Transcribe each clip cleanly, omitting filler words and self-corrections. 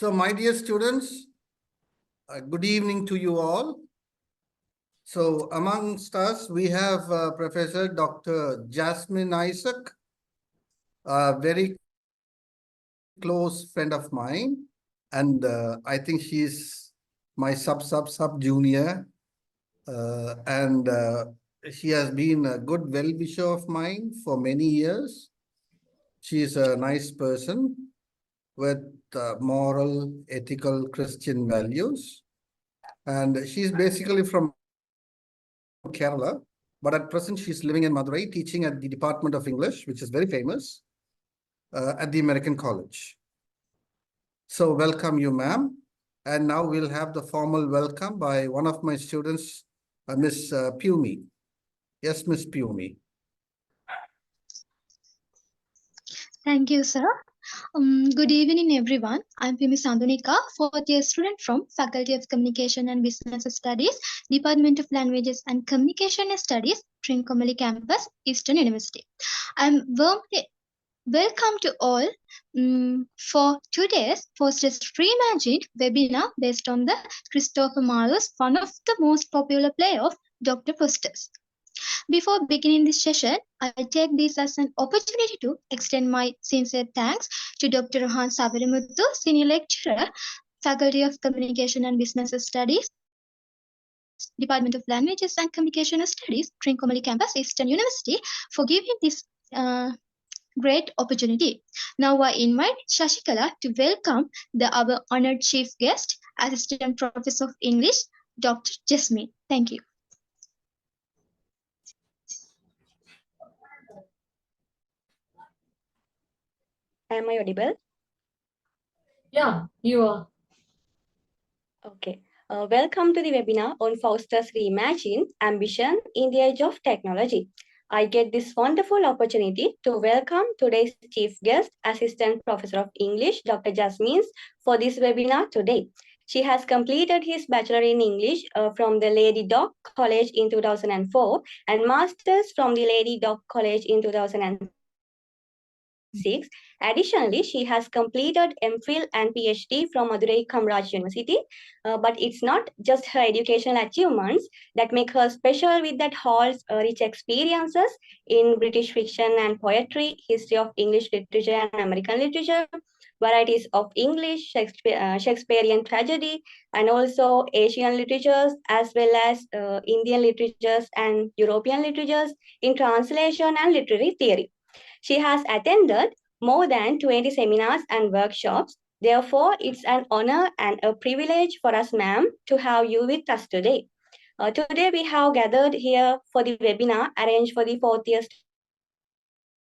So, my dear students, good evening to you all. So, amongst us, we have Professor Dr. Jasmine Isaac, a very close friend of mine. And I think she's my sub junior. And she has been a good well-wisher of mine for many years. She is a nice person with moral, ethical Christian values. And she's basically from Kerala, but at present she's living in Madurai, teaching at the Department of English, which is very famous, at the American College. So welcome you, ma'am. And now we'll have the formal welcome by one of my students, Miss Pumi. Yes, Miss Pumi. Thank you, sir. Good evening, everyone. I'm Pimi Sandunika, fourth-year student from Faculty of Communication and Business Studies, Department of Languages and Communication Studies, Trincomalee Campus, Eastern University. I'm warmly welcome to all for today's Faustus Reimagined webinar based on the Christopher Marlowe's one of the most popular play of Dr. Faustus. Before beginning this session, I take this as an opportunity to extend my sincere thanks to Dr. Rohan Sabarimuthu, Senior Lecturer, Faculty of Communication and Business Studies, Department of Languages and Communication Studies, Trincomalee Campus, Eastern University, for giving this great opportunity. Now I invite Shashikala to welcome our honored chief guest, Assistant Professor of English, Dr. Jasmine. Thank you. Am I audible? Yeah, you are. Okay. Welcome to the webinar on Faustus Reimagined, Ambition in the Age of Technology. I get this wonderful opportunity to welcome today's chief guest, Assistant Professor of English, Dr. Jasmine, for this webinar today. She has completed his Bachelor in English from the Lady Dock College in 2004 and Masters from the Lady Dock College in 2006. Additionally, she has completed MPhil and PhD from Madurai Kamraj University. But it's not just her educational achievements that make her special, with that holds rich experiences in British fiction and poetry, history of English literature and American literature, varieties of English, Shakespearean tragedy, and also Asian literatures, as well as Indian literatures and European literatures in translation and literary theory. She has attended more than 20 seminars and workshops. Therefore, it's an honor and a privilege for us, ma'am, to have you with us today. Today, we have gathered here for the webinar arranged for the fourth-year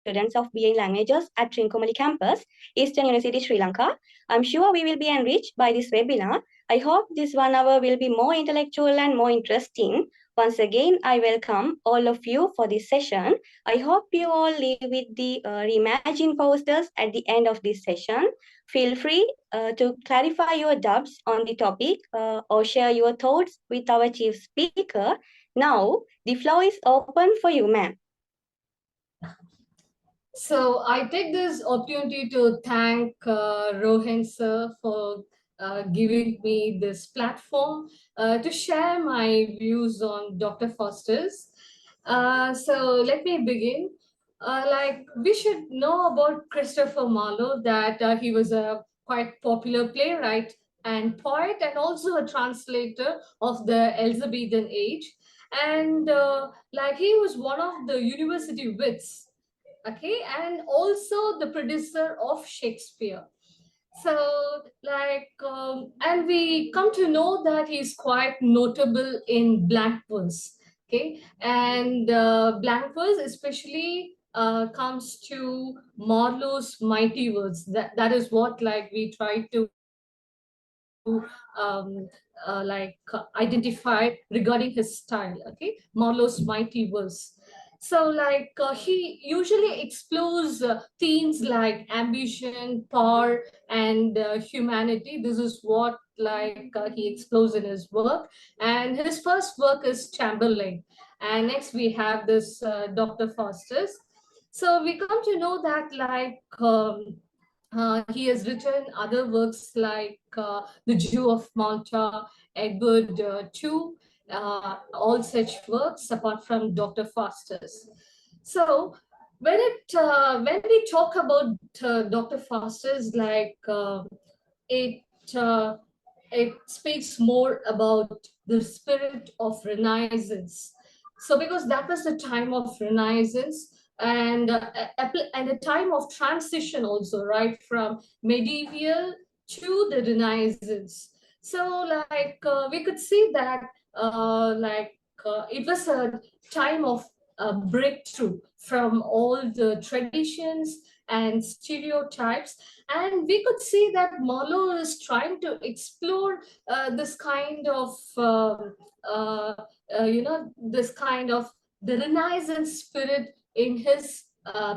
students of BA Languages at Trincomalee Campus, Eastern University, Sri Lanka. I'm sure we will be enriched by this webinar. I hope this 1 hour will be more intellectual and more interesting. Once again, I welcome all of you for this session. I hope you all leave with the reimagined posters at the end of this session. Feel free to clarify your doubts on the topic or share your thoughts with our chief speaker. Now, the floor is open for you, ma'am. So I take this opportunity to thank Rohan sir for giving me this platform to share my views on Dr. Faustus. So let me begin. We should know about Christopher Marlowe, that he was a quite popular playwright and poet, and also a translator of the Elizabethan age. And he was one of the university wits. Okay, and also the producer of Shakespeare. So and we come to know that he's quite notable in blank verse. Okay, and blank verse especially comes to Marlowe's mighty words. That is what we try to identify regarding his style. Okay, Marlowe's mighty verse. So he usually explores themes like ambition, power, and humanity. This is what he explores in his work. And his first work is Chamberlain. And next we have this Dr. Faustus. So we come to know that He has written other works like The Jew of Malta, Edward II, all such works apart from Dr. Faustus. So when we talk about Dr. Faustus, like it uh, it speaks more about the spirit of Renaissance. So because that was the time of Renaissance, and a time of transition also, right, from medieval to the Renaissance. So like we could see that it was a time of breakthrough from all the traditions and stereotypes, and we could see that Marlowe is trying to explore this kind of this kind of the Renaissance spirit in his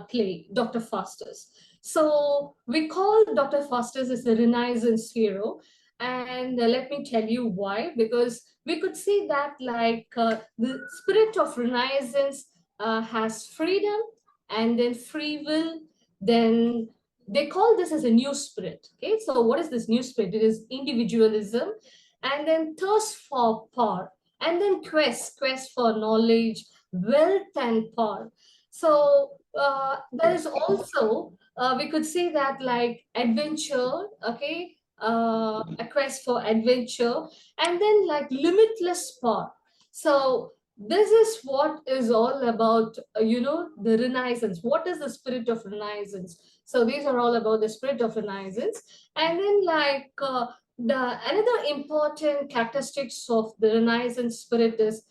play, Dr. Faustus. So we call Dr. Faustus as the Renaissance hero. And let me tell you why, because we could see that like the spirit of Renaissance has freedom and then free will, then they call this as a new spirit. Okay, so what is this new spirit? It is individualism, and then thirst for power, and then quest for knowledge, wealth, and power. So there is also we could see that like adventure, okay, a quest for adventure, and then like limitless power. So this is what is all about, the Renaissance. What is the spirit of Renaissance? So these are all about the spirit of Renaissance. And then like the another important characteristics of the Renaissance spirit is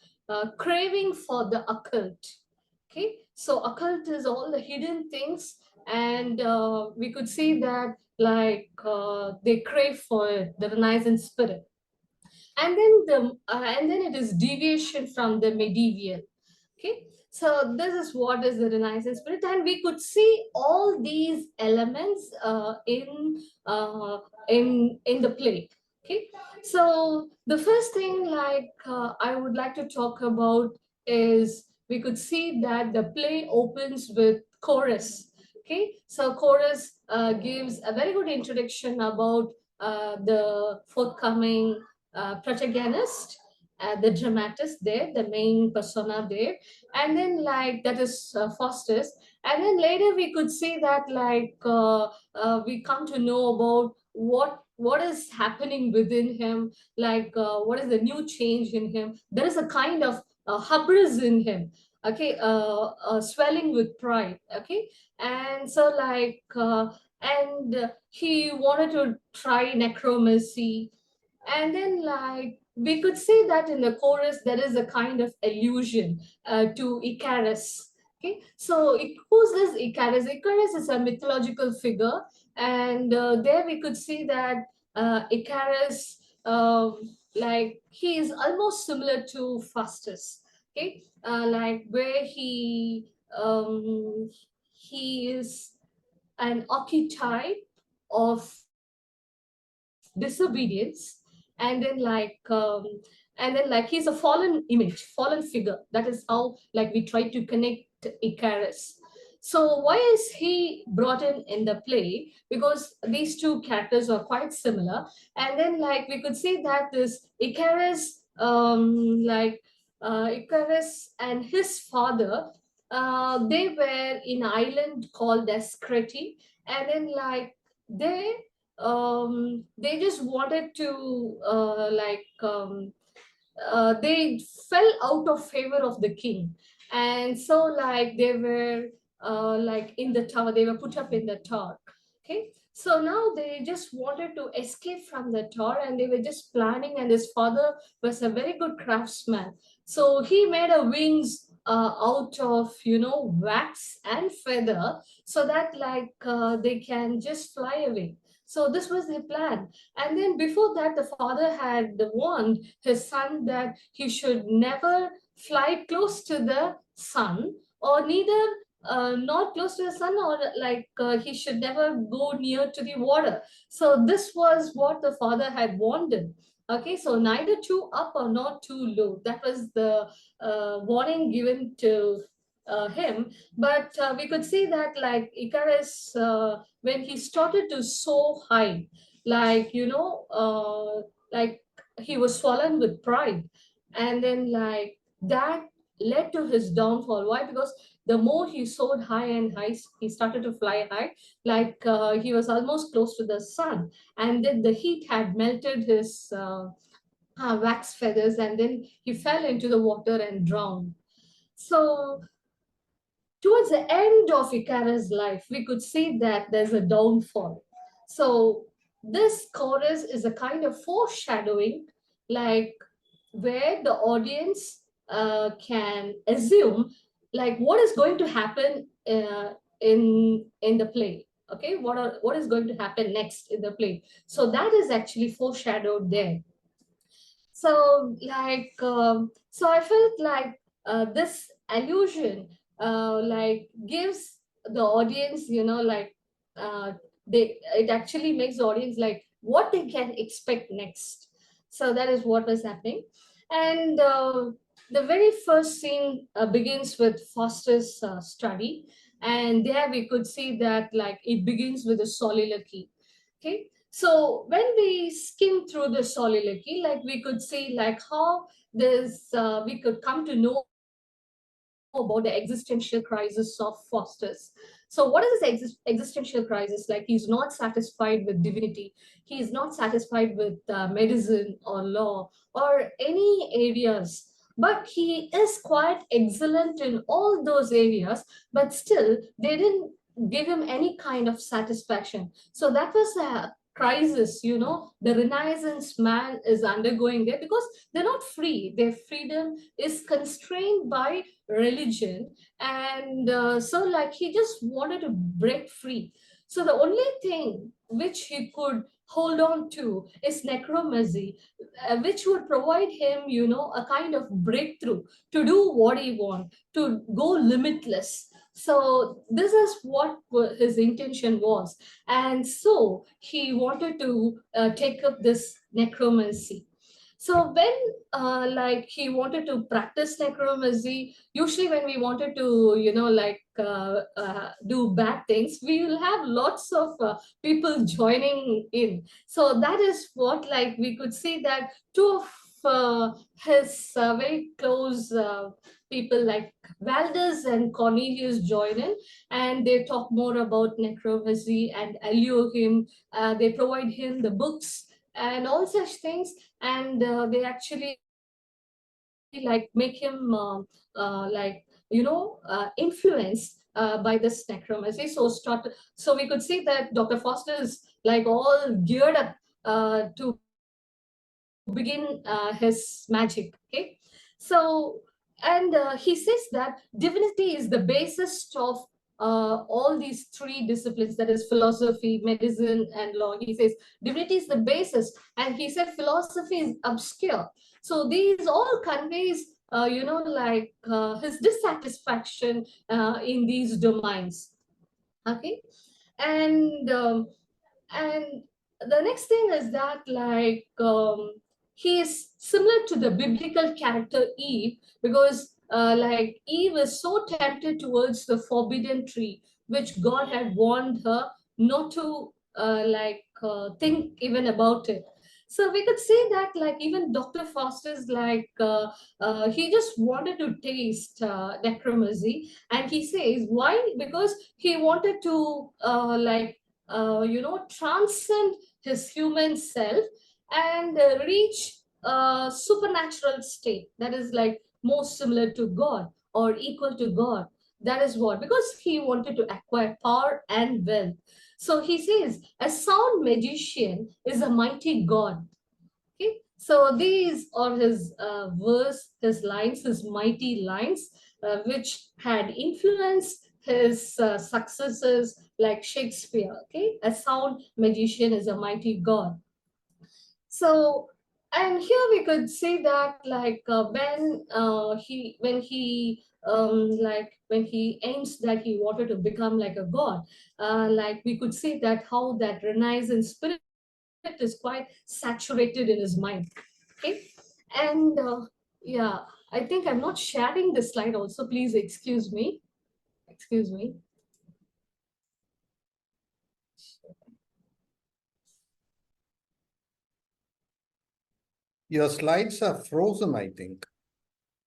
craving for the occult. Okay, so occult is all the hidden things, and we could see that like they crave for it, the Renaissance spirit. And then it is deviation from the medieval. Okay, so this is what is the Renaissance spirit, and we could see all these elements in the play. Okay, so the first thing like I would like to talk about is we could see that the play opens with chorus. Okay, so chorus gives a very good introduction about the forthcoming protagonist, the dramatist there, the main persona there, and then like that is Faustus, and then later we could see that like we come to know about what is happening within him, like what is the new change in him. There is a kind of hubris in him, okay, swelling with pride, okay, and so like and he wanted to try necromancy, and then like we could see that in the chorus there is a kind of allusion to Icarus. Okay, so who's this Icarus? Icarus is a mythological figure, and there we could see that Icarus, like he is almost similar to Faustus. Okay, like where he is an archetype of disobedience, and then like he's a fallen image, fallen figure. That is how like we try to connect Icarus. So why is he brought in the play? Because these two characters are quite similar, and then like we could see that this Icarus, Icarus and his father, they were in an island called as Crete, and then like they just wanted to they fell out of favor of the king, and so like they were like in the tower, they were put up in the tower. Okay, so now they just wanted to escape from the tower, and they were just planning, and his father was a very good craftsman, so he made a wings out of wax and feather, so that like they can just fly away. So this was the plan. And then before that, the father had warned his son that he should never fly close to the sun, or neither not close to the sun, or like he should never go near to the water. So this was what the father had warned him. Okay, so neither too up or not too low. That was the warning given to him, but we could see that like Icarus, when he started to soar high, like like he was swollen with pride, and then like that led to his downfall. Why? Because the more he soared high and high, he started to fly high, like he was almost close to the sun, and then the heat had melted his wax feathers, and then he fell into the water and drowned. So towards the end of Icarus' life, we could see that there's a downfall. So this chorus is a kind of foreshadowing, like where the audience can assume like what is going to happen in the play. Okay, what is going to happen next in the play? So that is actually foreshadowed there. So like so I felt like this allusion like gives the audience, like it actually makes the audience like what they can expect next. So that is what was happening. And the very first scene begins with Faustus' study, and there we could see that like it begins with a soliloquy. Okay, so when we skim through the soliloquy, like we could see like how this we could come to know about the existential crisis of Faustus. So what is this existential crisis? Like he's not satisfied with divinity. He is not satisfied with medicine or law or any areas. But he is quite excellent in all those areas, but still they didn't give him any kind of satisfaction. So that was a crisis, the Renaissance man is undergoing there, because they're not free. Their freedom is constrained by religion, and so like he just wanted to break free. So the only thing which he could hold on to is necromancy, which would provide him a kind of breakthrough to do what he wants, to go limitless. So this is what his intention was, and so he wanted to take up this necromancy. So when like he wanted to practice necromancy, usually when we wanted to do bad things, we will have lots of people joining in. So that is what, like, we could see that two of his very close people like Valdez and Cornelius join in, and they talk more about necromancy and allure him. They provide him the books and all such things, and they actually like make him influenced by this necromancy. So we could see that Dr. Foster is like all geared up to begin his magic. Okay, so and he says that divinity is the basis of all these three disciplines, that is philosophy, medicine, and law. He says divinity is the basis, and he said philosophy is obscure. So these all conveys his dissatisfaction in these domains. Okay, and the next thing is that he is similar to the biblical character Eve, because like Eve is so tempted towards the forbidden tree, which God had warned her not to think even about it. So we could say that like even Dr. Faustus, he just wanted to taste necromancy, and he says why? Because he wanted to transcend his human self and reach a supernatural state that is like more similar to God or equal to God. That is what, because he wanted to acquire power and wealth. So he says, a sound magician is a mighty God. Okay, so these are his his lines, his mighty lines, which had influenced his successors like Shakespeare. Okay, a sound magician is a mighty God. So, and here we could see that when he aims that he wanted to become like a god, like we could see that how that Renaissance spirit is quite saturated in his mind. Okay, and yeah, I think I'm not sharing the slide also. Please excuse me. Excuse me. Your slides are frozen, I think.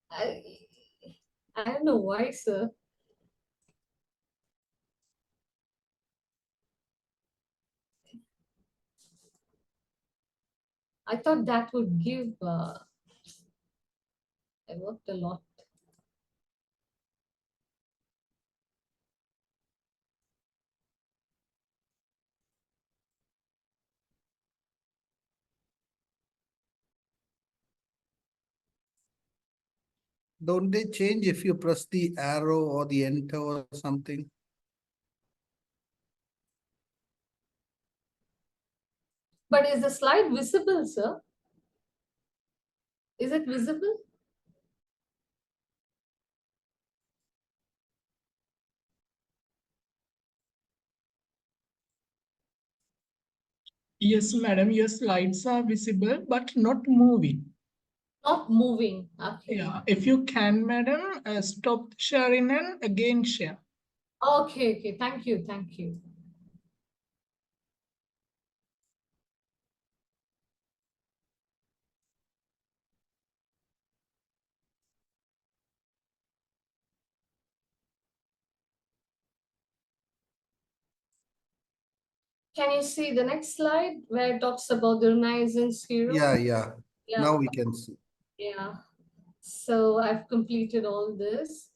I, I don't know why, sir. I thought that would give, I worked a lot. Don't they change if you press the arrow or the enter or something? But is the slide visible, sir? Is it visible? Yes, madam, your slides are visible but not moving. Not moving. Okay. Yeah, if you can, madam, stop sharing and again share. Okay, okay. Thank you. Thank you. Can you see the next slide where it talks about the Renaissance hero? Yeah. Yeah. Now we can see. Yeah. So I've completed all this.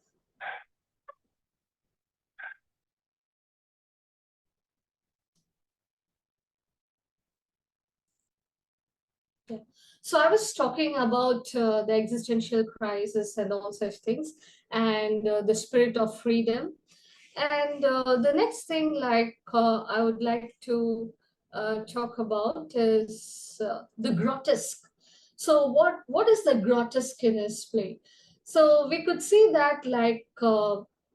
Yeah. So I was talking about the existential crisis and all such things, and the spirit of freedom. And the next thing, I would like to talk about is the grotesque. So what is the grotesque in his play? So we could see that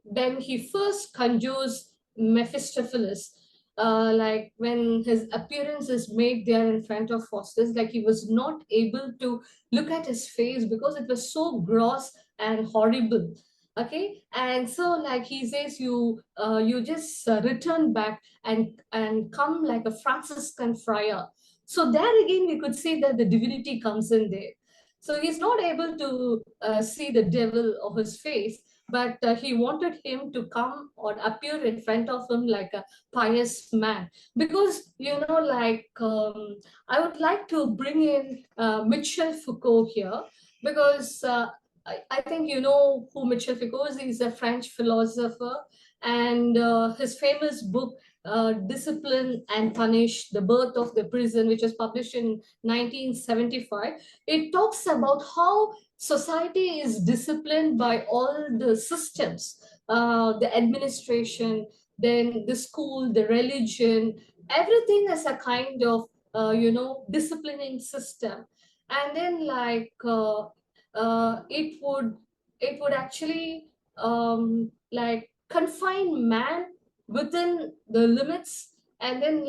when he first conjures Mephistopheles, like when his appearance is made there in front of Faustus, like he was not able to look at his face because it was so gross and horrible. Okay, and so like he says, you just return back and come like a Franciscan friar. So there again we could see that the divinity comes in there. So he's not able to see the devil of his face, but he wanted him to come or appear in front of him like a pious man. Because I would like to bring in Michel Foucault here, because I think you know who Michel Foucault is. He's a French philosopher, and his famous book, Discipline and Punish, The Birth of the Prison, which was published in 1975, it talks about how society is disciplined by all the systems, the administration, then the school, the religion, everything is a kind of, disciplining system. And then it would actually confine man within the limits. And then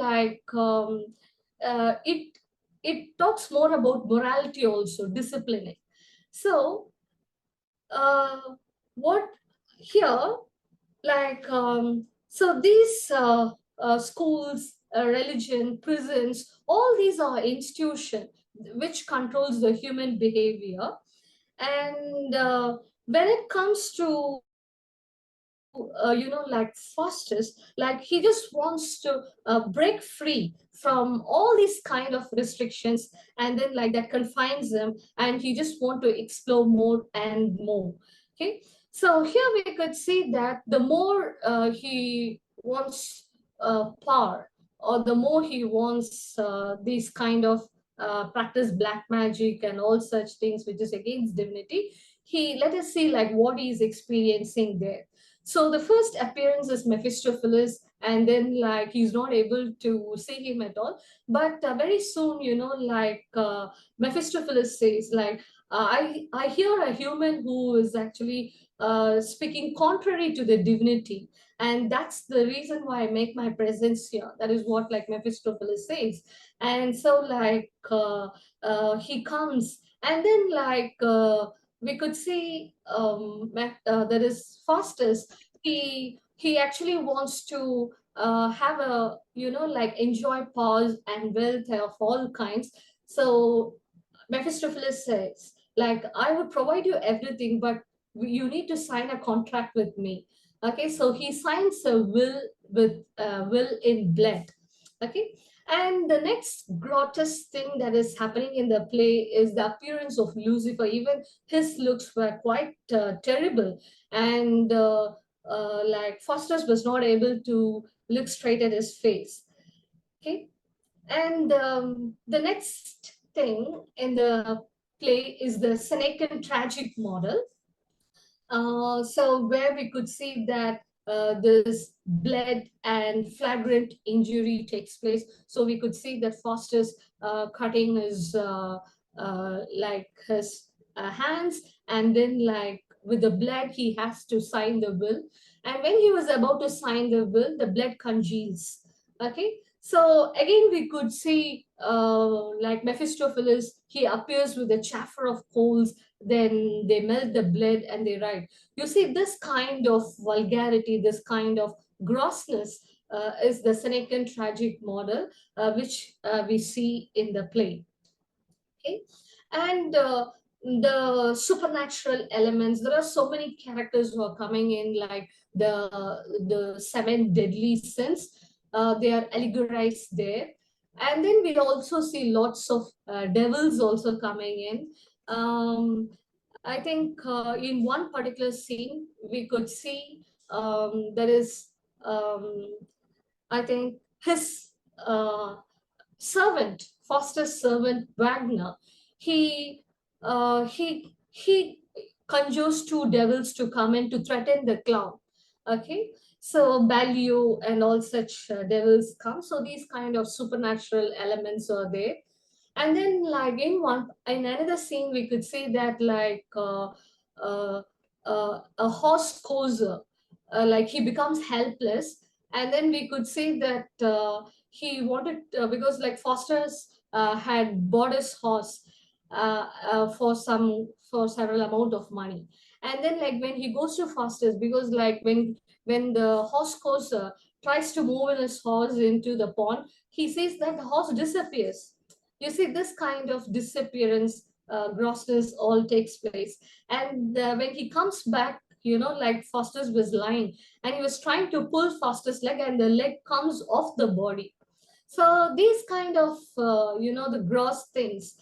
it talks more about morality also, disciplining. So uh, what here so these schools, religion, prisons, all these are institutions which controls the human behavior. And when it comes to like Faustus, like he just wants to break free from all these kind of restrictions, and then like that confines him, and he just want to explore more and more. Okay, so here we could see that the more he wants power, or the more he wants these kind of practice black magic and all such things which is against divinity, he let us see like what he is experiencing there. So the first appearance is Mephistopheles, and then like he's not able to see him at all. But very soon, Mephistopheles says I hear a human who is actually speaking contrary to the divinity, and that's the reason why I make my presence here. That is what like Mephistopheles says. And so he comes, and then we could see that is Faustus. He actually wants to have a, like, enjoy pause and wealth of all kinds. So Mephistopheles says, like, I would provide you everything, but you need to sign a contract with me. Okay, so he signs a will with will in blood. Okay, and the next grotesque thing that is happening in the play is the appearance of Lucifer. Even his looks were quite terrible, and like Faustus was not able to look straight at his face. Okay, and the next thing in the play is the Senecan tragic model. So where we could see that this blood and flagrant injury takes place. So we could see that Faustus cutting his like his hands, and then like with the blood he has to sign the will. And when he was about to sign the will, the blood congeals. Okay, so again we could see like Mephistopheles, he appears with a chaffer of coals, then they melt the blood and they write. You see, this kind of vulgarity, this kind of grossness is the Senecan tragic model, which we see in the play. Okay, and the supernatural elements. There are so many characters who are coming in, like the seven deadly sins. They are allegorized there, and then we also see lots of devils also coming in. I think in one particular scene we could see there is I think his servant, Foster's servant Wagner, he conjures two devils to come in to threaten the clown. Okay, so Balio and all such devils come. So these kind of supernatural elements are there. And then like in another scene we could see that like a horse courser, like he becomes helpless, and then we could see that he wanted because like Foster's had bought his horse for several amount of money, and then like when he goes to Foster's, because like when the horse courser tries to move his horse into the pond, he sees that the horse disappears. You see, this kind of disappearance, grossness all takes place. And when he comes back, like Foster's was lying and he was trying to pull Foster's leg and the leg comes off the body. So these kind of, the gross things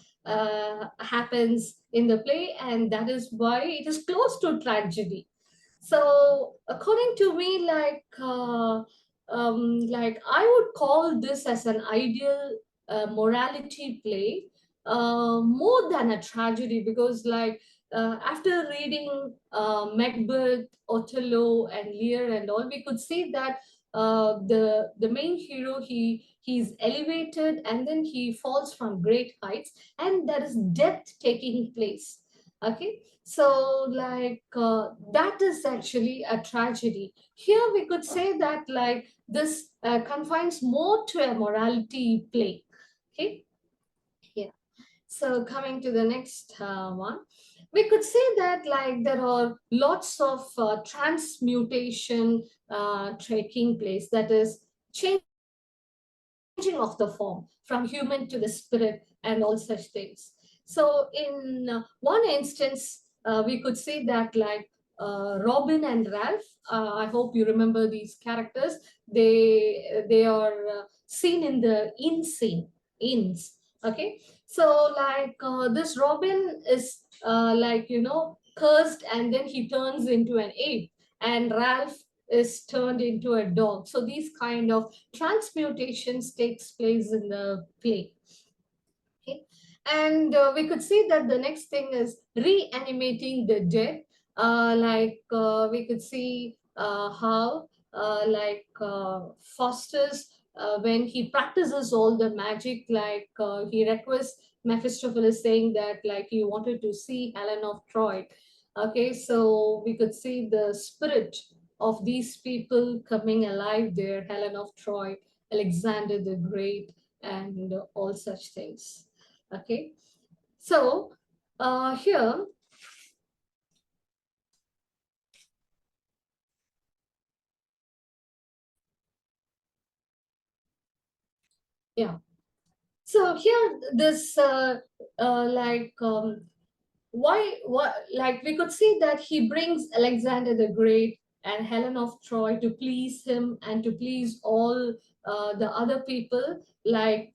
happens in the play, and that is why it is close to tragedy. So according to me, like I would call this as an ideal morality play, more than a tragedy, because like after reading Macbeth, Othello, and Lear and all, we could see that the main hero, he's elevated and then he falls from great heights, and there is death taking place. Okay, so like that is actually a tragedy. Here we could say that like this confines more to a morality play. Okay, yeah. So coming to the next one, we could say that like there are lots of transmutation taking place, that is changing of the form from human to the spirit and all such things. So in one instance, we could say that like Robin and Ralph, I hope you remember these characters. They are seen in the inn scene, inns. Okay, so like this Robin is cursed, and then he turns into an ape, and Ralph is turned into a dog. So these kind of transmutations takes place in the play. Okay, and we could see that the next thing is reanimating the dead. We could see how Faustus, when he practices all the magic, he requests Mephistopheles, saying that like he wanted to see Helen of Troy. Okay, so we could see the spirit of these people coming alive there, Helen of Troy, Alexander the Great, and all such things. Okay, so here Yeah. So here, this like we could see that he brings Alexander the Great and Helen of Troy to please him and to please all the other people, like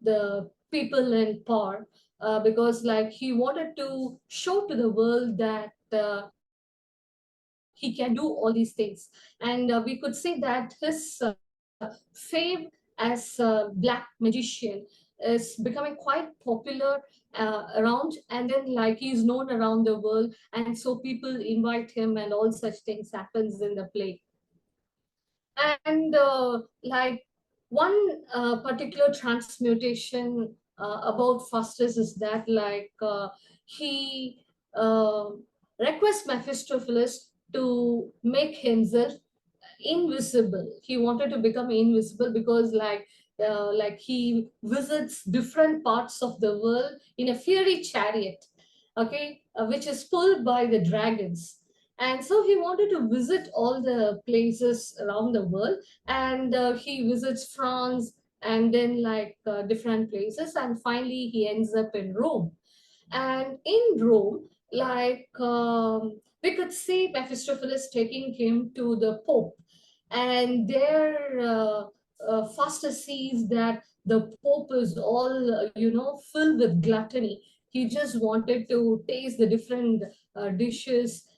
the people in power, because like he wanted to show to the world that he can do all these things. And we could see that his fame as a black magician is becoming quite popular around, and then like he's known around the world, and so people invite him and all such things happens in the play. And like one particular transmutation about Faustus is that like he requests Mephistopheles to make himself invisible. He wanted to become invisible because like he visits different parts of the world in a fiery chariot, okay, which is pulled by the dragons. And so he wanted to visit all the places around the world, and he visits France and then like different places, and finally he ends up in Rome. And in Rome, like we could see Mephistopheles taking him to the Pope, and there Faustus sees that the Pope is all filled with gluttony. He just wanted to taste the different dishes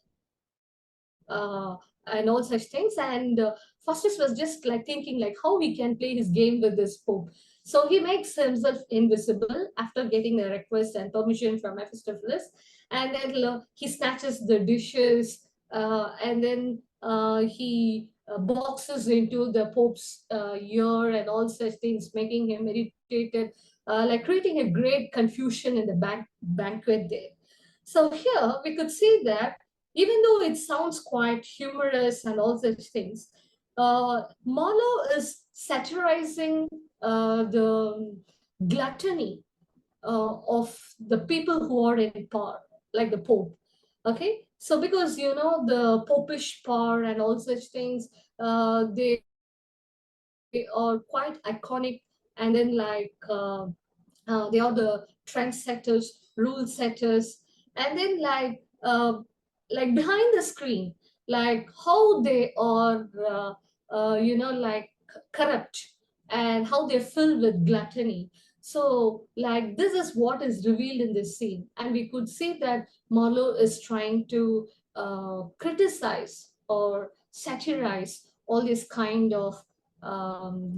and all such things. And Faustus was just like thinking like how we can play his game with this Pope. So he makes himself invisible after getting a request and permission from Mephistopheles, and then he snatches the dishes, and then he boxes into the Pope's ear and all such things, making him irritated, like creating a great confusion in the banquet there. So here we could see that even though it sounds quite humorous and all such things, Marlowe is satirizing the gluttony of the people who are in power, like the Pope. Okay, so because the popish power and all such things, they are quite iconic, and then they are the trendsetters, rule setters, and then like behind the screen, like how they are, like corrupt, and how they're filled with gluttony. So, like, this is what is revealed in this scene. And we could see that Marlowe is trying to criticize or satirize all this kind of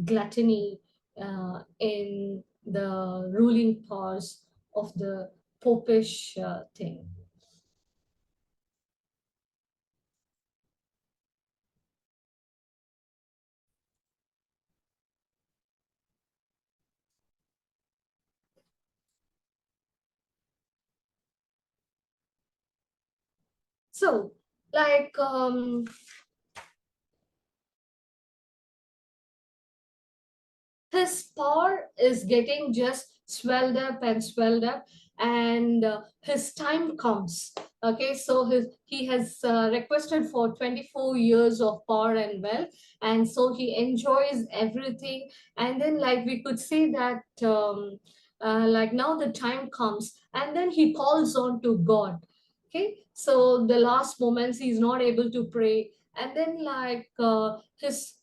gluttony in the ruling powers of the popish thing. So, like, his power is getting just swelled up, and his time comes. Okay, so he has requested for 24 years of power and wealth, and so he enjoys everything. And then like we could see that like now the time comes, and then he calls on to God. Okay, so the last moments he's not able to pray, and then like his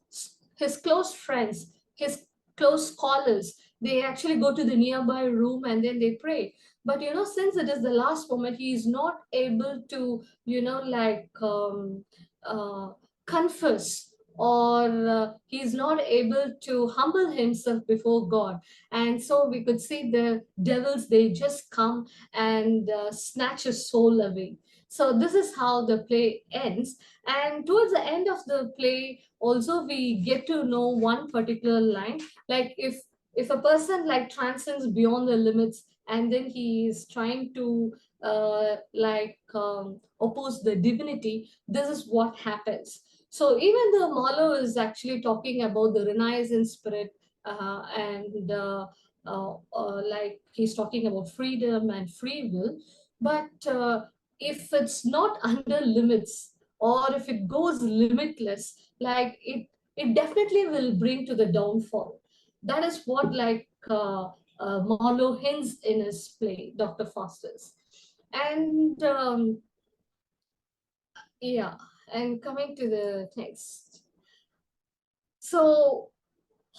close friends, his close scholars, they actually go to the nearby room and then they pray. But since it is the last moment, he is not able to like uh, confess, or he's not able to humble himself before God. And so we could see the devils, they just come and snatch his soul away. So this is how the play ends. And towards the end of the play also, we get to know one particular line, like if a person like transcends beyond the limits, and then he is trying to oppose the divinity, this is what happens. So even though Marlowe is actually talking about the Renaissance spirit, and like he's talking about freedom and free will, but if it's not under limits, or if it goes limitless, like it definitely will bring to the downfall. That is what like Marlowe hints in his play, Dr. Faustus. And yeah, and coming to the text. So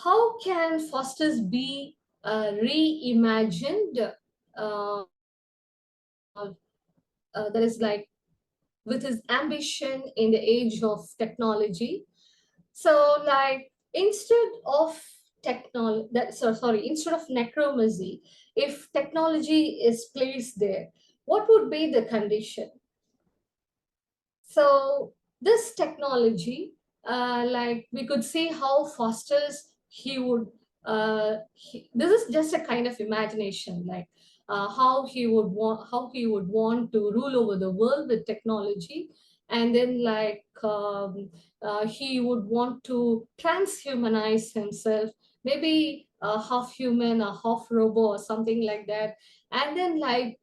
how can Faustus be reimagined? Uh, that is like with his ambition in the age of technology. So like instead of instead of necromancy, if technology is placed there, what would be the condition? So this technology, like we could see how Foster's he would, this is just a kind of imagination, like how he would want to rule over the world with technology, and then like he would want to transhumanize himself, maybe half human or half robot or something like that, and then like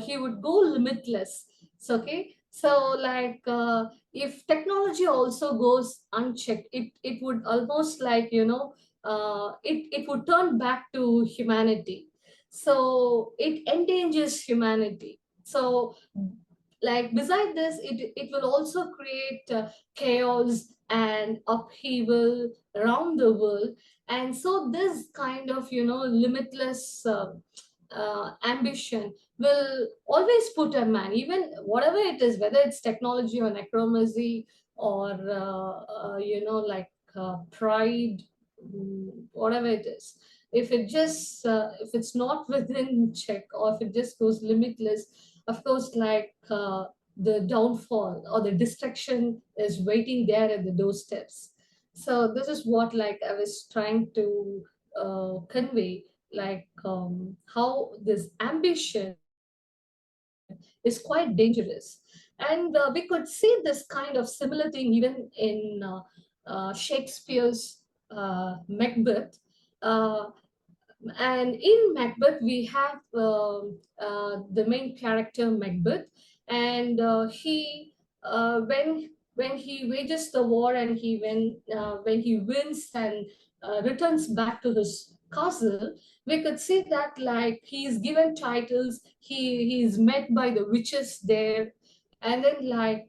he would go limitless. So, okay, so like if technology also goes unchecked, it would almost like, you know, it would turn back to humanity. So it endangers humanity. So like beside this, it will also create chaos and upheaval around the world. And so this kind of, you know, limitless ambition will always put a man, even whatever it is, whether it's technology or necromancy or you know, like pride, whatever it is, if it just if it's not within check, or if it just goes limitless, of course, like the downfall or the destruction is waiting there at the doorsteps. So this is what like I was trying to convey, like how this ambition is quite dangerous. And we could see this kind of similar thing even in Shakespeare's Macbeth. Uh, and in Macbeth, we have the main character Macbeth, and when he wages the war, and when he wins and returns back to his castle, we could see that like he is given titles, he is met by the witches there, and then like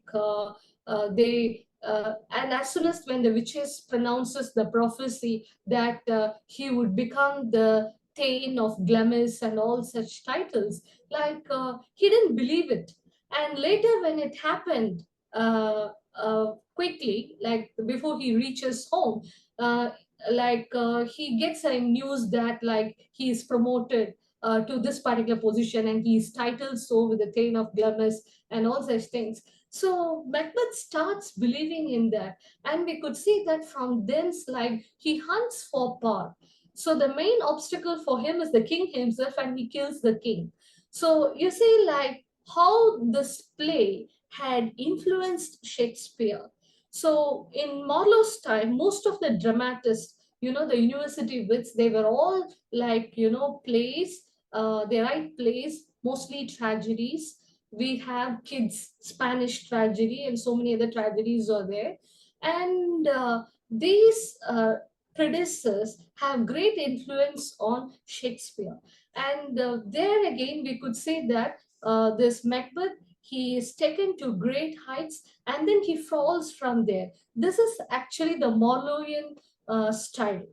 they and as soon as when the witches pronounces the prophecy that he would become the Thane of Glamis and all such titles, like he didn't believe it. And later when it happened, quickly, like before he reaches home, uh, he gets a news that like he is promoted to this particular position, and he is titled so with the Thane of Glamis and all such things. So Macbeth starts believing in that, and we could see that from thence, like he hunts for power. So the main obstacle for him is the king himself, and he kills the king. So you see, like how this play had influenced Shakespeare. So in Marlowe's time, most of the dramatists, you know, the university wits, they were all like, you know, plays. They write plays, mostly tragedies. We have kids Spanish tragedy, and so many other tragedies are there. And these predecessors have great influence on Shakespeare. And there again, we could say that this Macbeth, he is taken to great heights, and then he falls from there. This is actually the Marlowean style,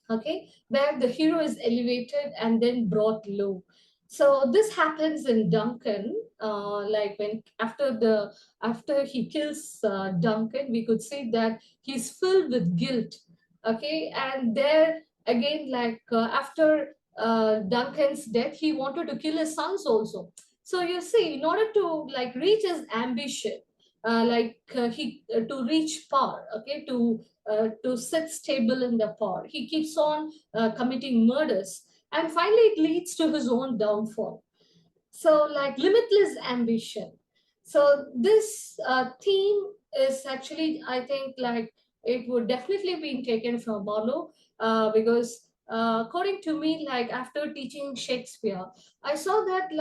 okay, where the hero is elevated and then brought low. So this happens in Duncan, like when after he kills Duncan, we could see that he's filled with guilt, okay, and there again, like after Duncan's death, he wanted to kill his sons also. So you see, in order to like reach his ambition, he to reach power, okay, to sit stable in the power, he keeps on committing murders, and finally it leads to his own downfall. So like limitless ambition. So this theme is actually, I think, like it would definitely be taken from Marlowe, because according to me, like after teaching Shakespeare, I saw that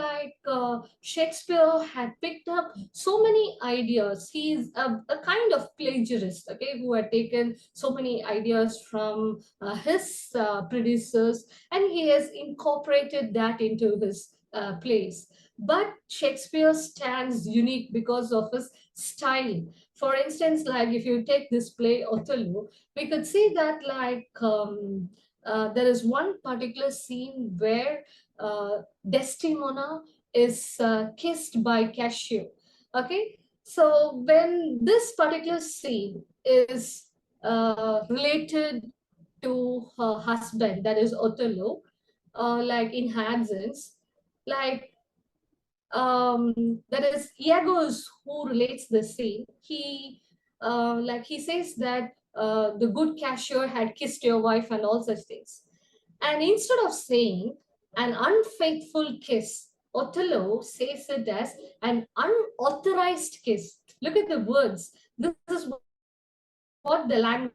Shakespeare had picked up so many ideas. He's a kind of plagiarist, okay, who had taken so many ideas from his predecessors, and he has incorporated that into his plays. But Shakespeare stands unique because of his style. For instance, like if you take this play Othello, we could see that there is one particular scene where Desdemona is kissed by Cassio. Okay, so when this particular scene is related to her husband, that is Othello, like in her absence, like that is Iago's who relates the scene. He says that the good cashier had kissed your wife and all such things. And instead of saying an unfaithful kiss, Othello says it as an unauthorized kiss. Look at the words. This is what the language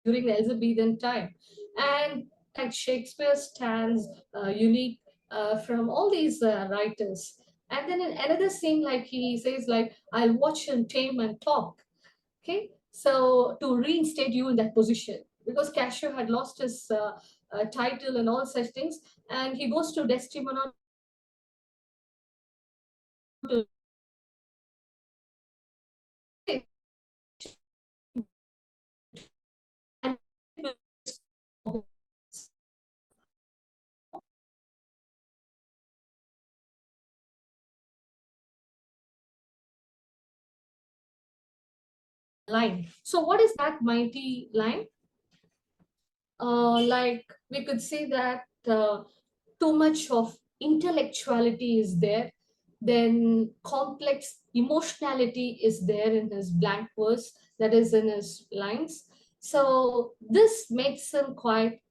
during the Elizabethan time. And like Shakespeare stands unique from all these writers. And then in another scene, like he says, like, I'll watch him tame and talk. Okay, so to reinstate you in that position, because Cassio had lost his title and all such things, and he goes to Desdemona to line. So what is that mighty line? Like we could say that too much of intellectuality is there, then complex emotionality is there in his blank verse, that is in his lines. So this makes him quite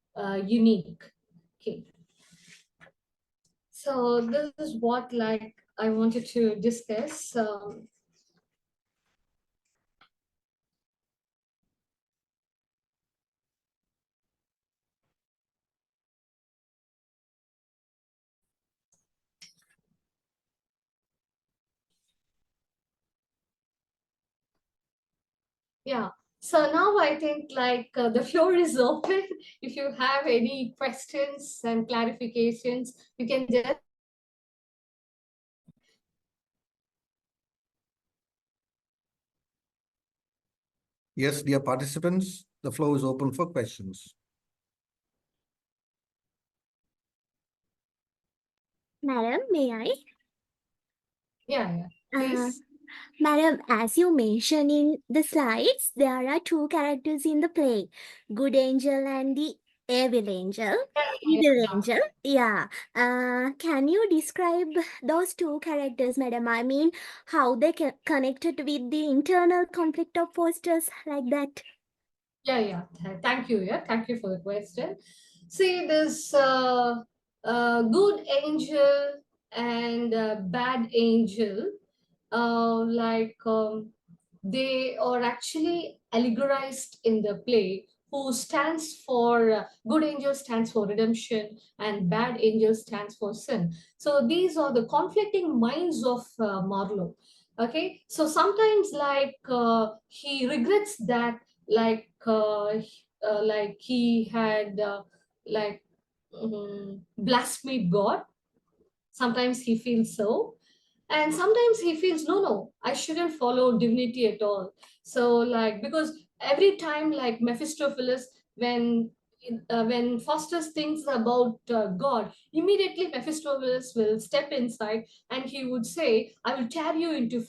unique. Okay. So this is what like I wanted to discuss. Yeah. So now I think like the floor is open. If you have any questions and clarifications, you can just. Yes, dear participants, the floor is open for questions. Madam, may I? Yeah. Uh, Please. Madam, as you mentioned in the slides, there are two characters in the play, good angel and the evil angel. Evil angel, yeah. Can you describe those two characters, madam? I mean, how they connected with the internal conflict of Faustus, like that? Yeah. Thank you. Yeah, thank you for the question. See, this good angel and bad angel, they are actually allegorized in the play. Who stands for good angel stands for redemption, and bad angel stands for sin. So these are the conflicting minds of Marlowe. Okay, so sometimes he regrets that he had blasphemed God. Sometimes he feels so, and sometimes he feels no, I shouldn't follow divinity at all. So like because every time like Mephistopheles, when Faustus thinks about God, immediately Mephistopheles will step inside and he would say, I'll tear you into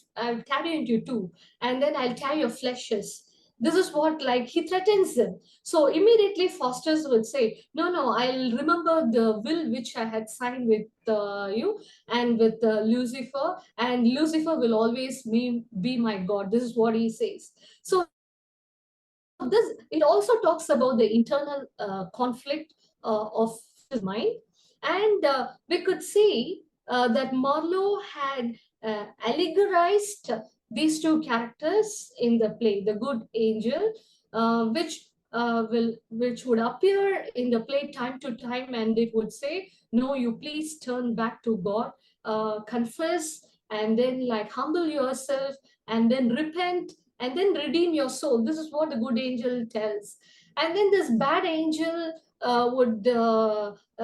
two, and then I'll tear your fleshes. This is what like he threatens him. So immediately Faustus would say, no, I'll remember the will which I had signed with you and with Lucifer, and Lucifer will always be my God. This is what he says. So this it also talks about the internal conflict of his mind, and we could see that Marlowe had allegorized these two characters in the play, the good angel, which which would appear in the play time to time, and it would say, no, you please turn back to God, confess, and then like humble yourself, and then repent, and then redeem your soul. This is what the good angel tells. And then this bad angel would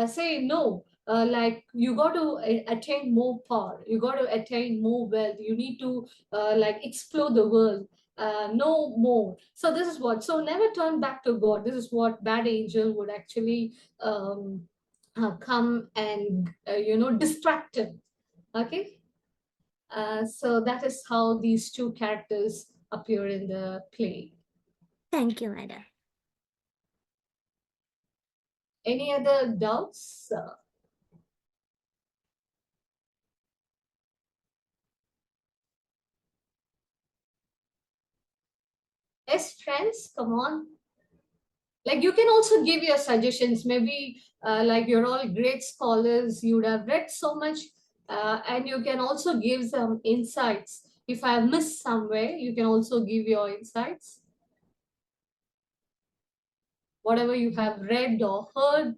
say, no, like you got to attain more power, you got to attain more wealth, you need to like explore the world, no more. So this is what, so never turn back to God. This is what bad angel would actually come and distract him. Okay, so that is how these two characters appear in the play. Thank you, madam. Any other doubts? Yes, friends, come on. Like you can also give your suggestions. Maybe like you're all great scholars, you would have read so much, and you can also give some insights. If I have missed somewhere, you can also give your insights. Whatever you have read or heard.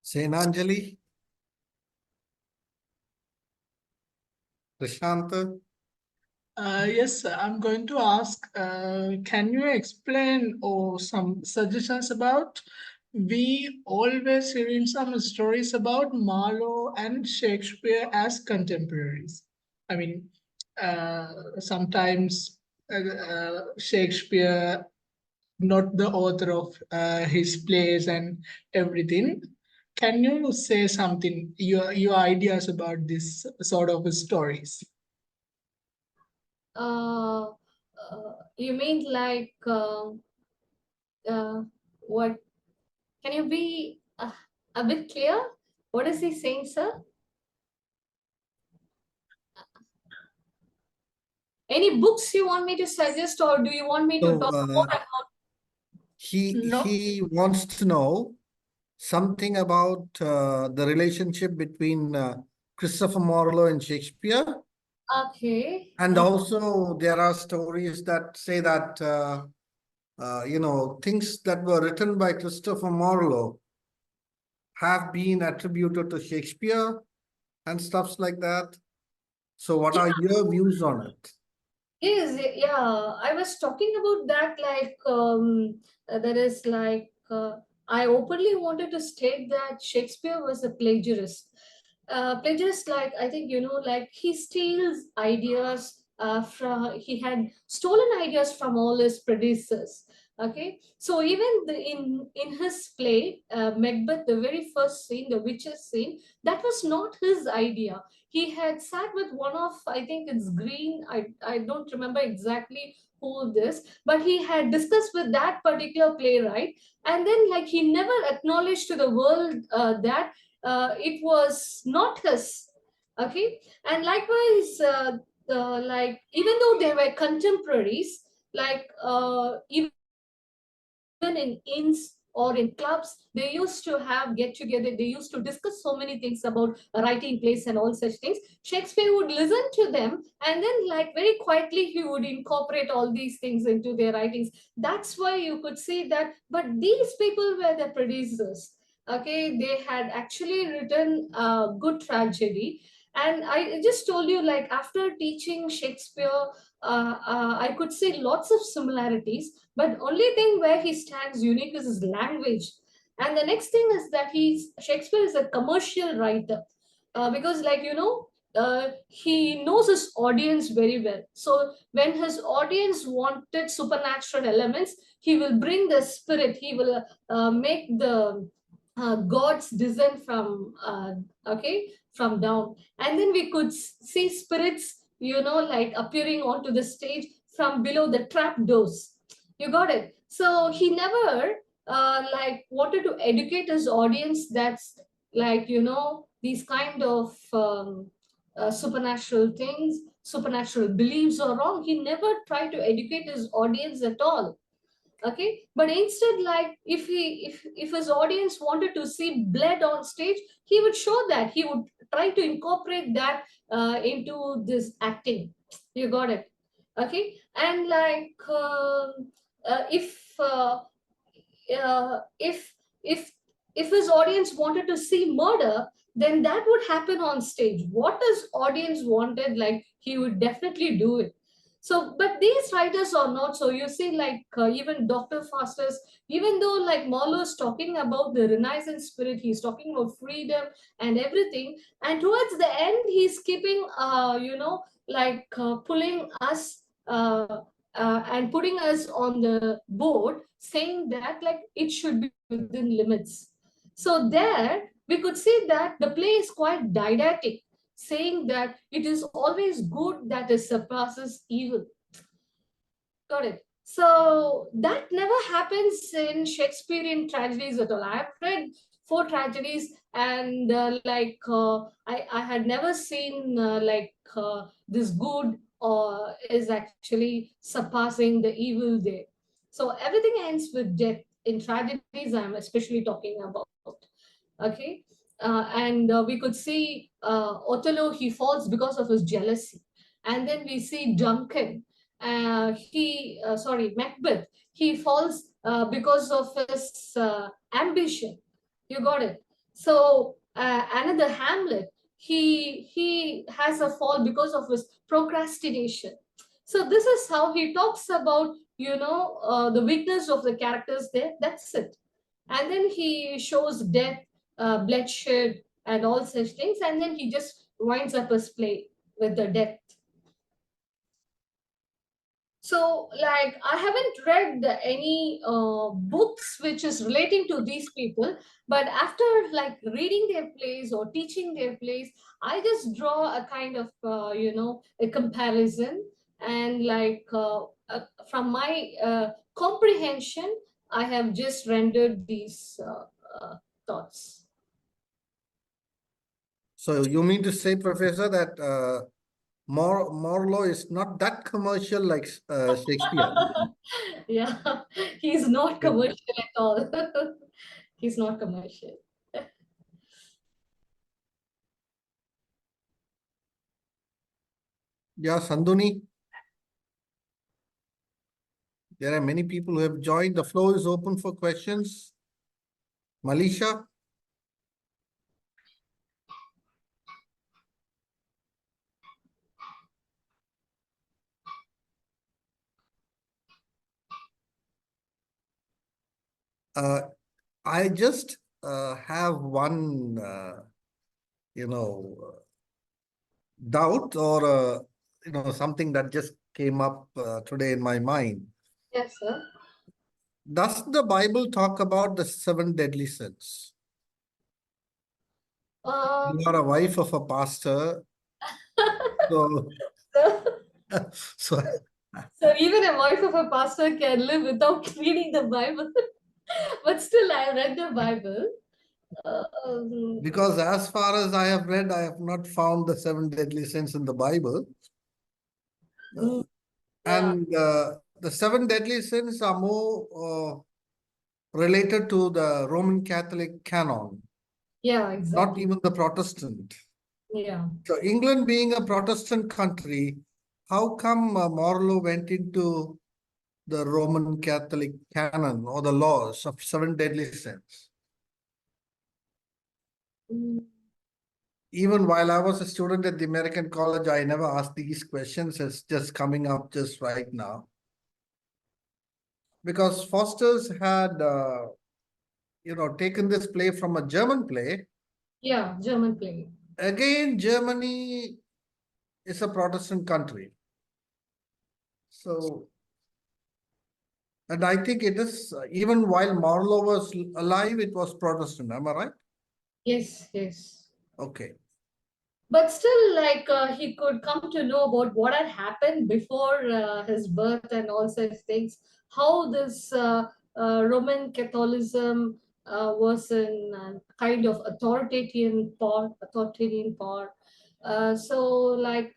Senanjali, Prashant. Yes, I'm going to ask, can you explain or some suggestions about? We always hear in some stories about Marlowe and Shakespeare as contemporaries. I mean, sometimes Shakespeare, not the author of his plays and everything. Can you say something, your ideas about this sort of stories? You mean like what? Can you be a bit clear? What is he saying, sir? Any books you want me to suggest, or do you want me to So talk more about? No. he wants to know something about the relationship between Christopher Marlowe and Shakespeare. Okay. And also there are stories that say that, things that were written by Christopher Marlowe have been attributed to Shakespeare and stuffs like that. So what are your views on it? Yes, yeah. I was talking about that, like there is like I openly wanted to state that Shakespeare was a plagiarist. Plagiarist, like I think like he steals ideas from, he had stolen ideas from all his predecessors. Okay, so even in his play Macbeth, the very first scene, the witches scene, that was not his idea. He had sat with one of, I think it's Green, I don't remember exactly who this, but he had discussed with that particular playwright, and then like he never acknowledged to the world that it was not his. Okay, and likewise like even though they were contemporaries, like even in inns or in clubs, they used to have get together, they used to discuss so many things about writing plays and all such things. Shakespeare would listen to them, and then like very quietly he would incorporate all these things into their writings. That's why you could see that, but these people were the producers. Okay, they had actually written a good tragedy. And I just told you, like after teaching Shakespeare, I could see lots of similarities, but only thing where he stands unique is his language. And the next thing is that Shakespeare is a commercial writer, because like he knows his audience very well. So when his audience wanted supernatural elements, he will bring the spirit. He will make the gods descend from from down, and then we could see spirits, like appearing onto the stage from below the trap doors. You got it. So he never like wanted to educate his audience that's like these kind of supernatural things, supernatural beliefs are wrong. He never tried to educate his audience at all. Okay, but instead, like if his audience wanted to see blood on stage, he would show that, he would try to incorporate that into this acting. You got it? Okay. And like if if if his audience wanted to see murder, then that would happen on stage. What his audience wanted, like he would definitely do it. So but these writers are not so. You see, like even Dr. Faustus, even though like Marlowe is talking about the Renaissance spirit, he's talking about freedom and everything, and towards the end he's keeping pulling us and putting us on the board, saying that like it should be within limits. So there we could see that the play is quite didactic, saying that it is always good that it surpasses evil. Got it. So that never happens in Shakespearean tragedies at all. I've read four tragedies, and I had never seen this good is actually surpassing the evil there. So everything ends with death in tragedies. I'm especially talking about. Okay, and we could see Othello. He falls because of his jealousy, and then we see Duncan, Macbeth, he falls because of his ambition. You got it. So another Hamlet, he has a fall because of his procrastination. So this is how he talks about the weakness of the characters there. That's it. And then he shows death, bloodshed, and all such things, and then he just winds up his play with the death. So, like, I haven't read any books which is relating to these people, but after like reading their plays or teaching their plays, I just draw a kind of a comparison, and from my comprehension, I have just rendered these thoughts. So you mean to say, Professor, that Marlowe is not that commercial like Shakespeare? Yeah, he's not commercial at all. He's not commercial. Yeah, Sanduni. There are many people who have joined. The floor is open for questions. Malisha? I just have one, doubt or, something that just came up today in my mind. Yes, sir. Does the Bible talk about the 7 deadly sins? You are a wife of a pastor, so, so So even a wife of a pastor can live without reading the Bible. But still, I read the Bible. because as far as I have read, I have not found the 7 deadly sins in the Bible. Yeah. And the 7 deadly sins are more related to the Roman Catholic canon, Yeah, not exactly. even the Protestant. Yeah. So England being a Protestant country, how come Marlowe went into the Roman Catholic canon or the laws of 7 deadly sins? Mm. Even while I was a student at the American College, I never asked these questions. It's just coming up just right now. Because Faustus had, taken this play from a German play. Yeah, German play. Again, Germany is a Protestant country. So, and I think it is, even while Marlowe was alive, it was Protestant. Am I right? Yes, yes. Okay. But still, like he could come to know about what had happened before his birth and all such things. How this Roman Catholicism was in kind of authoritarian power. So, like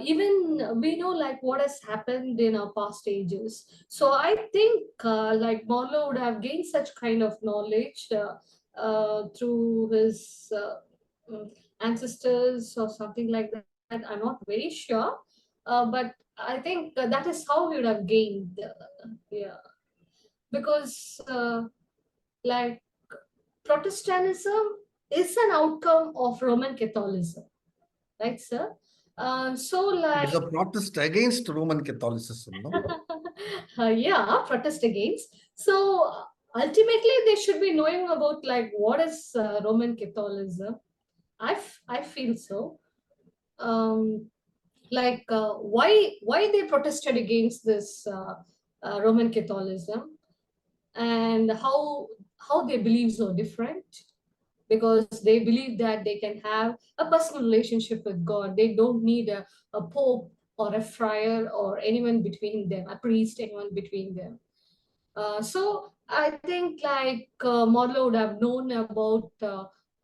even we know like what has happened in our past ages. So I think like Marlowe would have gained such kind of knowledge through his ancestors or something like that. I'm not very sure, but I think that is how he would have gained. Yeah, because like Protestantism is an outcome of Roman Catholicism, right, sir? So It like is a protest against Roman Catholicism, no? yeah, protest against. So ultimately, they should be knowing about like what is Roman Catholicism. I feel so. Like why they protested against this Roman Catholicism, and how their beliefs are different, because they believe that they can have a personal relationship with God. They don't need a pope or a friar or anyone between them, a priest, anyone between them. So I think like Marlowe would have known about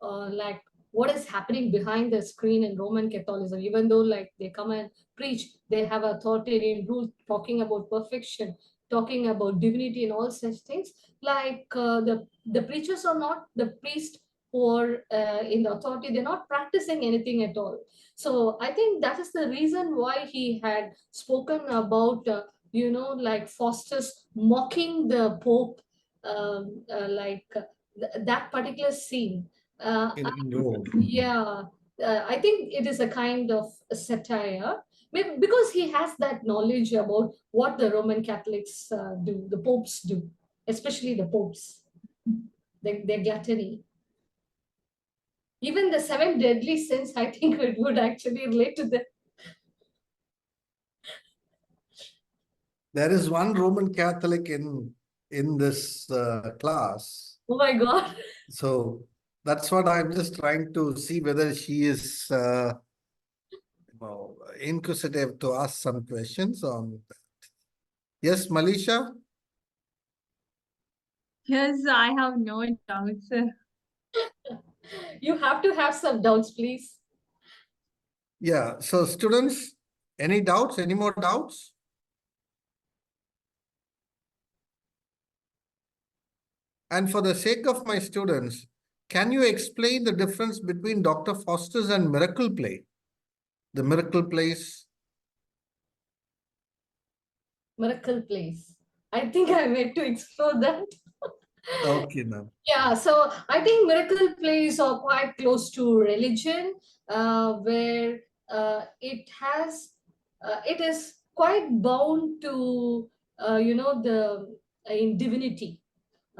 like what is happening behind the screen in Roman Catholicism. Even though like they come and preach, they have authoritarian rule, talking about perfection, talking about divinity and all such things. Like the preachers are not the priest who are in the authority. They're not practicing anything at all. So I think that is the reason why he had spoken about like Faustus mocking the Pope, that particular scene. In Rome. Yeah, I think it is a kind of a satire. Maybe because he has that knowledge about what the Roman Catholics do, the popes do, especially the popes, their gluttony. Even the seven deadly sins, I think it would actually relate to them. There is one Roman Catholic in this class. Oh my God. So that's what I'm just trying to see whether she is inquisitive to ask some questions on that. Yes, Malisha? Yes, I have no doubts. You have to have some doubts, please. Yeah. So students, any doubts? Any more doubts? And for the sake of my students, can you explain the difference between Dr. Faustus and miracle play? The miracle plays. Miracle plays. I think I meant to explore that. Okay, ma'am. Yeah, so I think miracle plays are quite close to religion, where it is quite bound to the in divinity.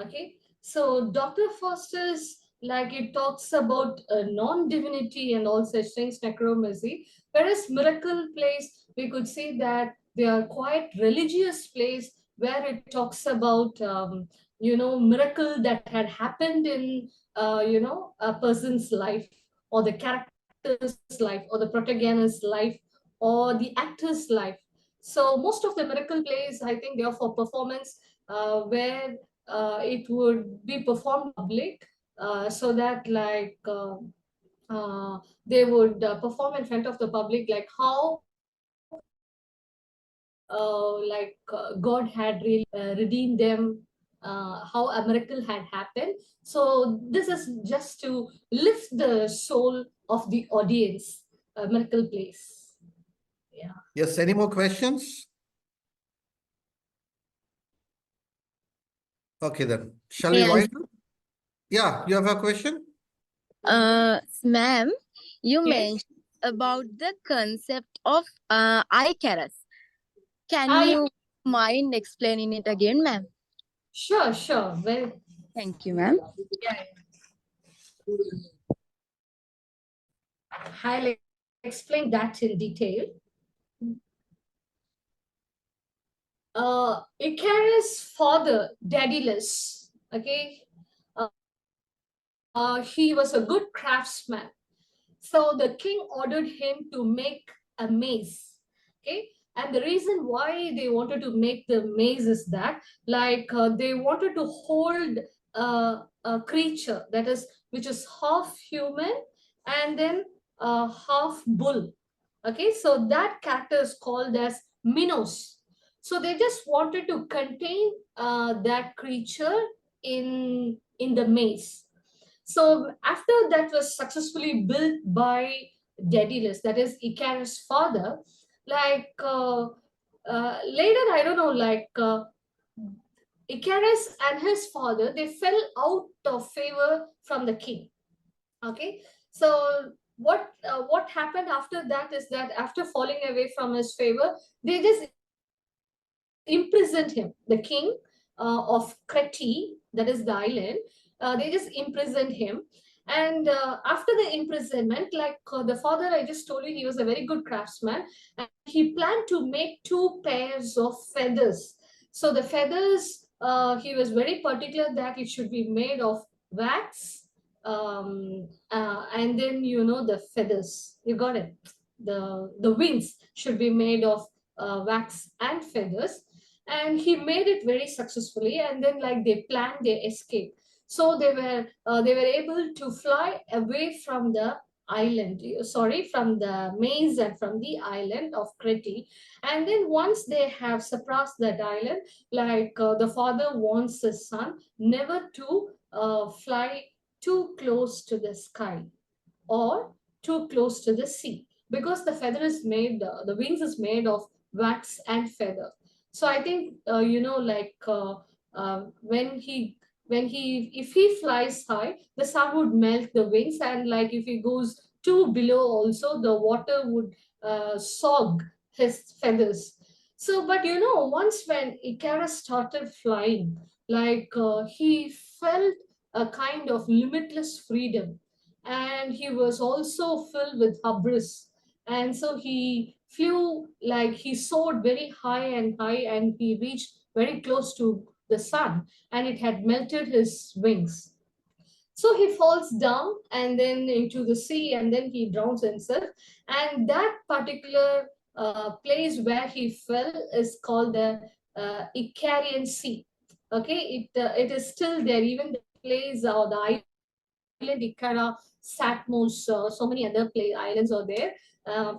Okay, so Dr. Faustus, like it talks about non-divinity and all such things, necromancy, whereas miracle plays, we could see that they are quite religious plays where it talks about miracle that had happened in a person's life, or the character's life, or the protagonist's life, or the actor's life. So most of the miracle plays, I think, they are for performance, where it would be performed in public, so that like they would perform in front of the public, like how God had really redeemed them, how a miracle had happened. So this is just to lift the soul of the audience, miracle plays. Yeah. Yes, any more questions? Okay, then. Shall we wind up? Yeah, you have a question? Ma'am, you Yes. mentioned about the concept of icarus. Can I you mind explaining it again, ma'am? sure. Well, Thank you, ma'am. yeah. I'll explain that in detail. Icarus' father, Daedalus, okay, he was a good craftsman. So the king ordered him to make a maze, okay. And the reason why they wanted to make the maze is that, like, they wanted to hold a creature which is half human and then half bull, Okay, so that character is called as Minos. So they just wanted to contain that creature in the maze. So after that was successfully built by Daedalus, that is Icarus' father, like later, I don't know, like Icarus and his father, they fell out of favor from the king. Okay, so what happened after that is that after falling away from his favor, they just imprisoned him, the king of Crete, that is the island. They just imprisoned him. And after the imprisonment, like the father I just told you, he was a very good craftsman, and he planned to make 2 pairs of feathers. So the feathers, he was very particular that it should be made of wax, and then the feathers. You got it. The wings should be made of wax and feathers, and he made it very successfully. And then like they planned their escape, so they were able to fly away from the island, sorry, from the maze and from the island of Crete. And then once they have surpassed that island, like the father wants his son never to fly too close to the sky or too close to the sea, because the feather is made, the wings is made of wax and feather. So I think like when he if he flies high, the sun would melt the wings, and like if he goes too below also, the water would soak his feathers. So but once when Icarus started flying, like he felt a kind of limitless freedom, and he was also filled with hubris. And so he flew, like he soared very high and high, and he reached very close to the sun, and it had melted his wings. So he falls down and then into the sea, and then he drowns himself. And that particular place where he fell is called the Icarian Sea. Okay, it is still there, even the place or the island Ikara, Satmos, so many other islands are there,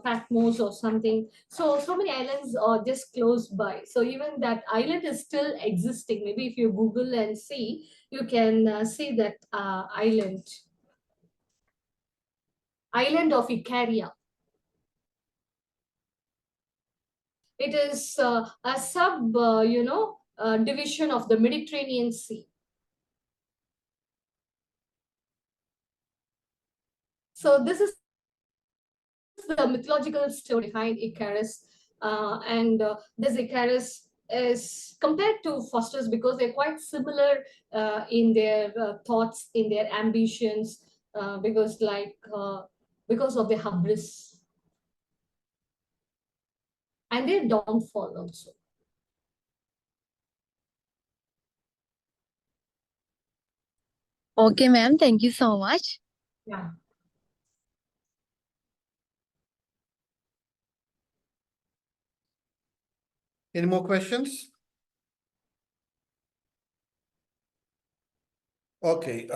Patmos or something. So many islands are just close by. So even that island is still existing. Maybe if you Google and see, you can see that island of Icaria. It is a sub, division of the Mediterranean Sea. So this is the mythological story behind Icarus, and this Icarus is compared to Faustus because they're quite similar in their thoughts, in their ambitions, because of their hubris and their downfall also. Okay, ma'am. Thank you so much. Yeah. Any more questions? Okay,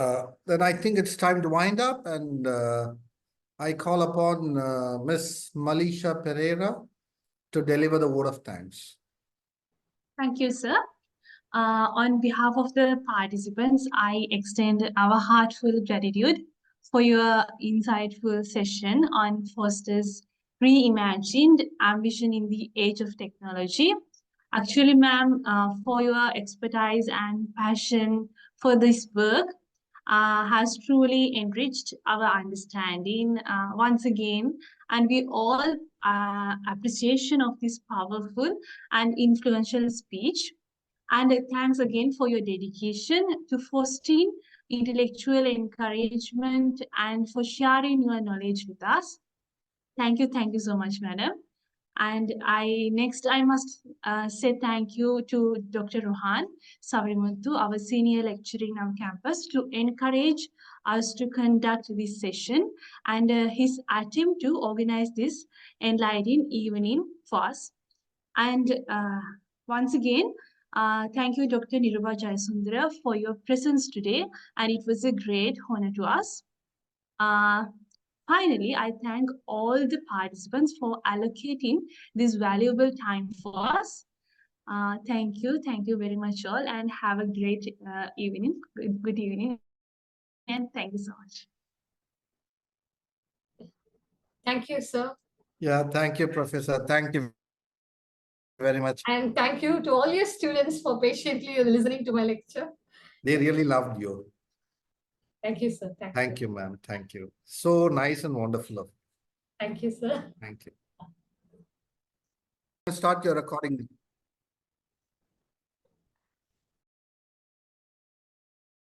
then I think it's time to wind up, and I call upon Miss Malisha Pereira to deliver the word of thanks. Thank you, sir. On behalf of the participants, I extend our heartfelt gratitude for your insightful session on Faustus' reimagined ambition in the age of technology. Actually, ma'am, for your expertise and passion for this work has truly enriched our understanding once again, and we all appreciation of this powerful and influential speech. And thanks again for your dedication to fostering intellectual encouragement and for sharing your knowledge with us. Thank you so much, madam. And next I must say thank you to Dr. Rohan Savrimuntu, our senior lecturer in our campus, to encourage us to conduct this session and his attempt to organize this enlightening evening for us. And once again, thank you, Dr. Niruba Jayasundara, for your presence today, and it was a great honor to us. Finally, I thank all the participants for allocating this valuable time for us. Thank you very much all, and have a great evening. Good evening, and thank you so much. Thank you, sir. Yeah, thank you, Professor. Thank you very much. And thank you to all your students for patiently listening to my lecture. They really loved you. Thank you, sir. Thank you, ma'am. Thank you. So nice and wonderful of you. Thank you, sir. Thank you. Start your recording.